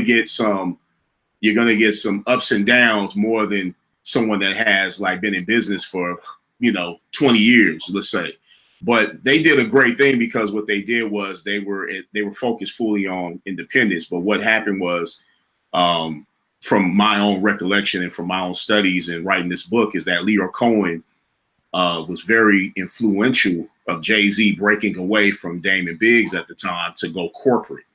get some ups and downs more than someone that has like been in business for 20 years, let's say. But they did a great thing because what they did was they were focused fully on independence. But what happened was, from my own recollection and from my own studies and writing this book, is that Lyor Cohen was very influential of JayZ breaking away from Dame and Biggs at the time to go corporate,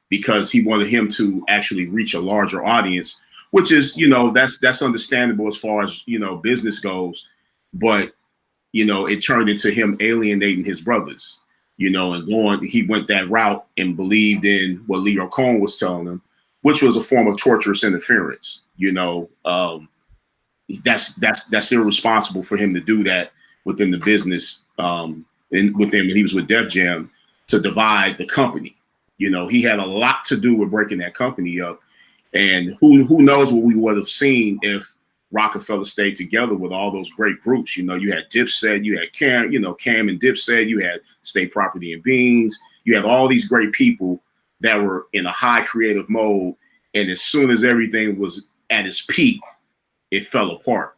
because he wanted him to actually reach a larger audience, which is, that's understandable as far as, business goes. But it turned into him alienating his brothers, and he went that route and believed in what Lyor Cohen was telling him, which was a form of torturous interference. That's irresponsible for him to do that within the business, and within when he was with Def Jam, to divide the company. He had a lot to do with breaking that company up, and who knows what we would have seen if Rocafella stayed together with all those great groups. You had Dipset, you had Cam and Dipset, you had State Property and Beans, you had all these great people that were in a high creative mode. And as soon as everything was at its peak, it fell apart.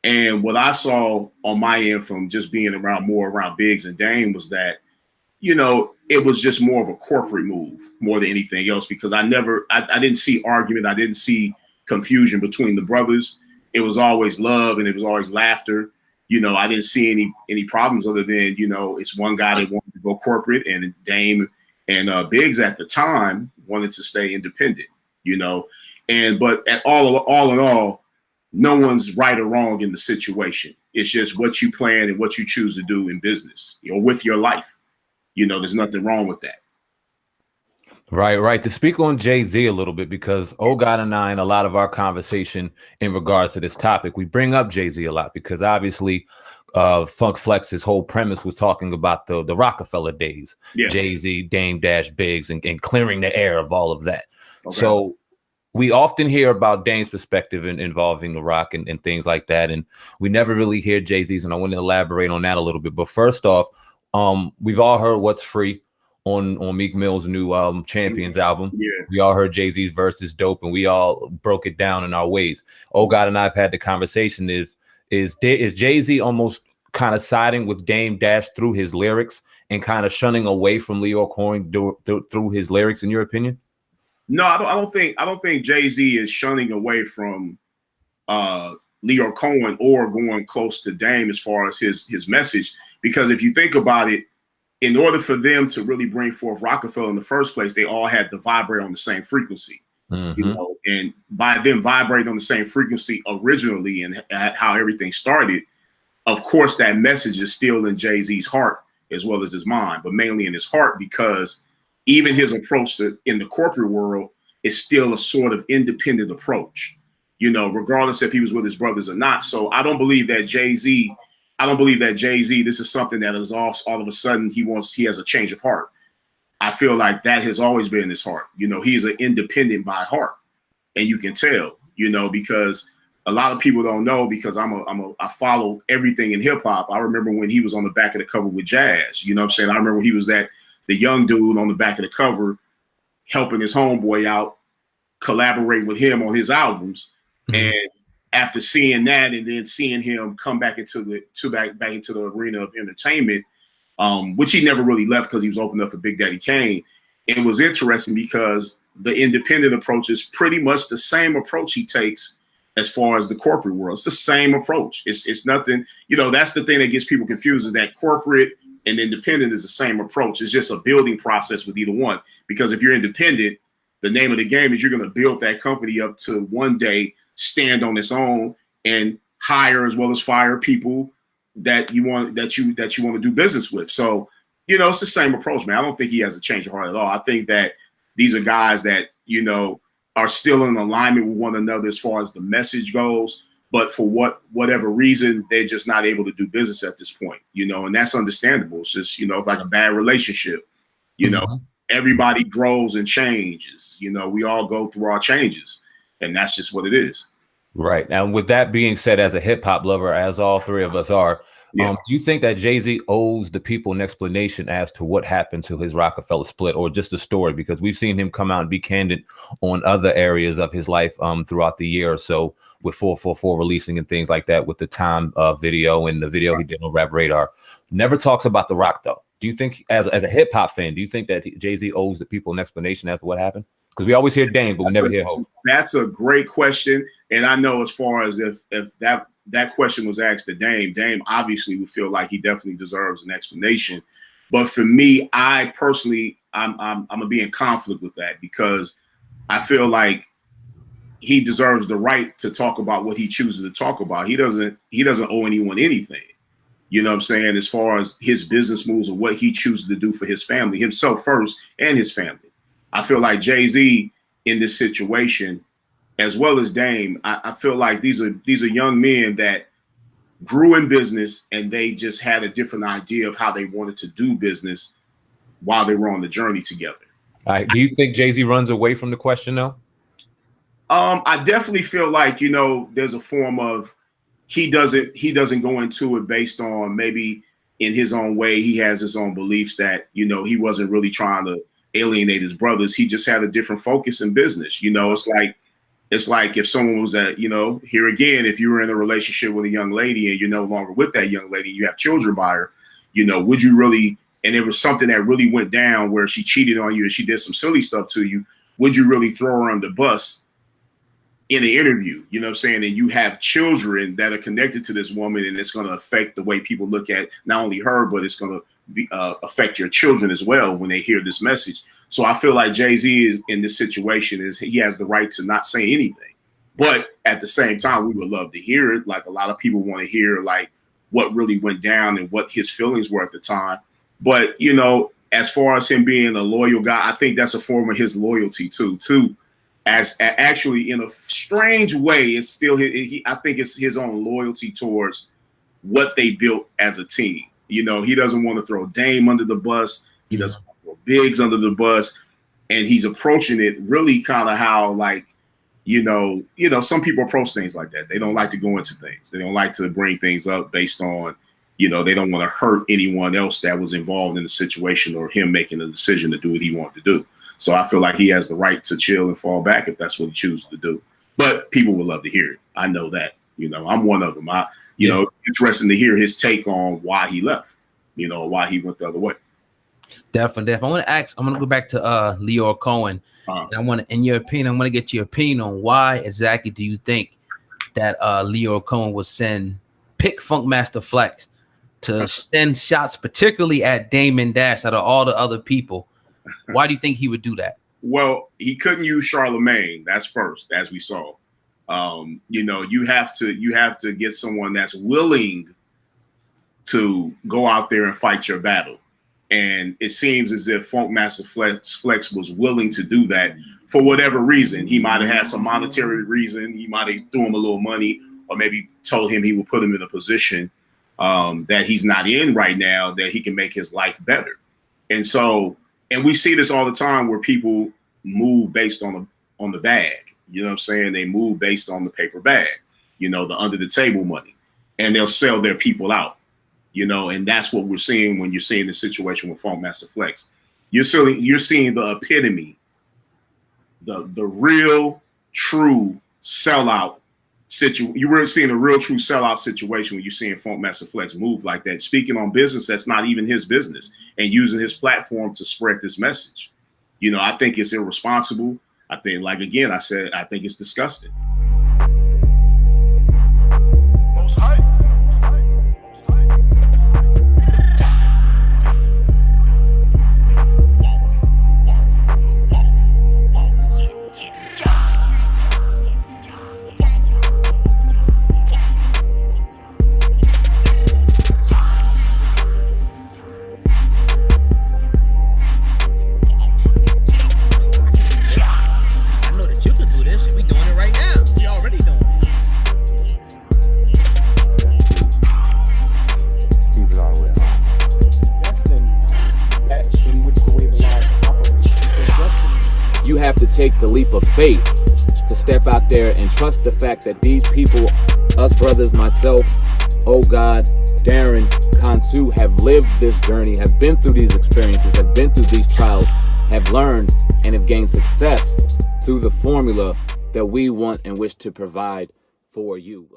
And what I saw on my end from just being around Biggs and Dame was that, it was just more of a corporate move more than anything else, because I didn't see argument. I didn't see confusion between the brothers. It was always love and it was always laughter. I didn't see any problems other than, it's one guy that wanted to go corporate, and Dame and Biggs at the time wanted to stay independent, but all in all, no one's right or wrong in the situation. It's just what you plan and what you choose to do in business, with your life. There's nothing wrong with that. Right. To speak on JayZ a little bit, because God and I, in a lot of our conversation in regards to this topic, we bring up JayZ a lot because obviously Funk Flex's whole premise was talking about the Rocafella days, JayZ, Dame Dash Biggs, and clearing the air of all of that. Okay. So we often hear about Dame's perspective involving the Rock and things like that, and we never really hear JayZ's, and I want to elaborate on that a little bit. But first off, we've all heard What's Free on Meek Mill's new Champions album. Yeah. We all heard JayZ's verse is dope, and we all broke it down in our ways. God and I have had the conversation, is JayZ almost kind of siding with Dame Dash through his lyrics and kind of shunning away from Lyor Cohen through his lyrics, in your opinion? No, I don't think JayZ is shunning away from Lyor Cohen or going close to Dame as far as his message, because if you think about it, in order for them to really bring forth Rocafella in the first place, they all had to vibrate on the same frequency. Mm-hmm. And by them vibrating on the same frequency originally and how everything started, of course, that message is still in JayZ's heart as well as his mind, but mainly in his heart, because even his approach in the corporate world is still a sort of independent approach, regardless if he was with his brothers or not. So I don't believe that JayZ, this is something that is all of a sudden he has a change of heart. I feel like that has always been in his heart. He's an independent by heart, and you can tell, because a lot of people don't know, because I follow everything in hip hop. I remember when he was on the back of the cover with Jazz, I remember when he was the young dude on the back of the cover, helping his homeboy out, collaborating with him on his albums. Mm-hmm. And after seeing that, and then seeing him come back into the arena of entertainment, which he never really left because he was opened up for Big Daddy Kane, it was interesting because the independent approach is pretty much the same approach he takes as far as the corporate world. It's the same approach. It's nothing, that's the thing that gets people confused, is that corporate and independent is the same approach. It's just a building process with either one. Because if you're independent, the name of the game is you're going to build that company up to one day stand on its own and hire as well as fire people that you want to do business with. So, it's the same approach, man. I don't think he has a change of heart at all. I think that these are guys that, are still in alignment with one another as far as the message goes. But for whatever reason, they're just not able to do business at this point, and that's understandable. It's just, like a bad relationship, mm-hmm. Everybody grows and changes, we all go through our changes, and that's just what it is. Right. Now, with that being said, as a hip hop lover, as all three of us are, Yeah. Do you think that JayZ owes the people an explanation as to what happened to his Rocafella split, or just a story? Because we've seen him come out and be candid on other areas of his life throughout the year or so, with 444 releasing and things like that, with the Time video and the video he did on Rap Radar. Never talks about the Rock, though. Do you think, as a hip hop fan, do you think that JayZ owes the people an explanation as to what happened? Because we always hear Dame, but we never hear Hope. That's a great question. And I know, as far as if that question was asked to Dame obviously would feel like he definitely deserves an explanation. But for me, I personally, I'm gonna be in conflict with that, because I feel like he deserves the right to talk about what he chooses to talk about. He doesn't owe anyone anything. You know what I'm saying? As far as his business moves or what he chooses to do for his family, himself first and his family. I feel like JayZ in this situation, as well as Dame, I feel like these are young men that grew in business, and they just had a different idea of how they wanted to do business while they were on the journey together. All right. Do you think JayZ runs away from the question, though? I definitely feel like, there's a form of he doesn't go into it based on, maybe in his own way, he has his own beliefs that, he wasn't really trying to alienate his brothers. He just had a different focus in business. It's like if someone was here again, if you were in a relationship with a young lady and you're no longer with that young lady, you have children by her, would you really, and it was something that really went down where she cheated on you and she did some silly stuff to you, would you really throw her on the bus in an interview? You know what I'm saying? And you have children that are connected to this woman, and it's going to affect the way people look at not only her, but it's going to affect your children as well when they hear this message. So I feel like JayZ is in this situation, he has the right to not say anything. But at the same time, we would love to hear it. Like, a lot of people want to hear like what really went down and what his feelings were at the time. But, as far as him being a loyal guy, I think that's a form of his loyalty too. As actually, in a strange way, it's still I think it's his own loyalty towards what they built as a team. He doesn't want to throw Dame under the bus. He doesn't want to throw Biggs under the bus, and he's approaching it really kind of how, like, some people approach things like that. They don't like to go into things. They don't like to bring things up based on, they don't want to hurt anyone else that was involved in the situation, or him making a decision to do what he wanted to do. So I feel like he has the right to chill and fall back if that's what he chooses to do. But people would love to hear it. I know that. I'm one of them. Interesting to hear his take on why he left, why he went the other way. Definitely. I want to ask, I'm going to go back to Lyor Cohen. And I want to, in your opinion, I'm going to get your opinion on why exactly do you think that Lyor Cohen would pick Funkmaster Flex to send shots, particularly at Damon Dash, out of all the other people? Why do you think he would do that? Well, he couldn't use Charlemagne. That's first, as we saw. You have to get someone that's willing to go out there and fight your battle. And it seems as if Funkmaster Flex was willing to do that for whatever reason. He might have had some monetary reason. He might have threw him a little money, or maybe told him he would put him in a position that he's not in right now, that he can make his life better. And we see this all the time, where people move based on the bag. You know what I'm saying? They move based on the paper bag, the under the table money, and they'll sell their people out, and that's what we're seeing when you're seeing the situation with Funkmaster Flex. You're seeing the epitome, the real true sellout situation. You were seeing a real true sellout situation when you're seeing Funkmaster Flex move like that, speaking on business that's not even his business, and using his platform to spread this message. I think it's irresponsible. I think, like, again, I said, I think it's disgusting. Take the leap of faith to step out there and trust the fact that these people, us brothers, myself, oh God, Darren, Kansu have lived this journey, have been through these experiences, have been through these trials, have learned and have gained success through the formula that we want and wish to provide for you.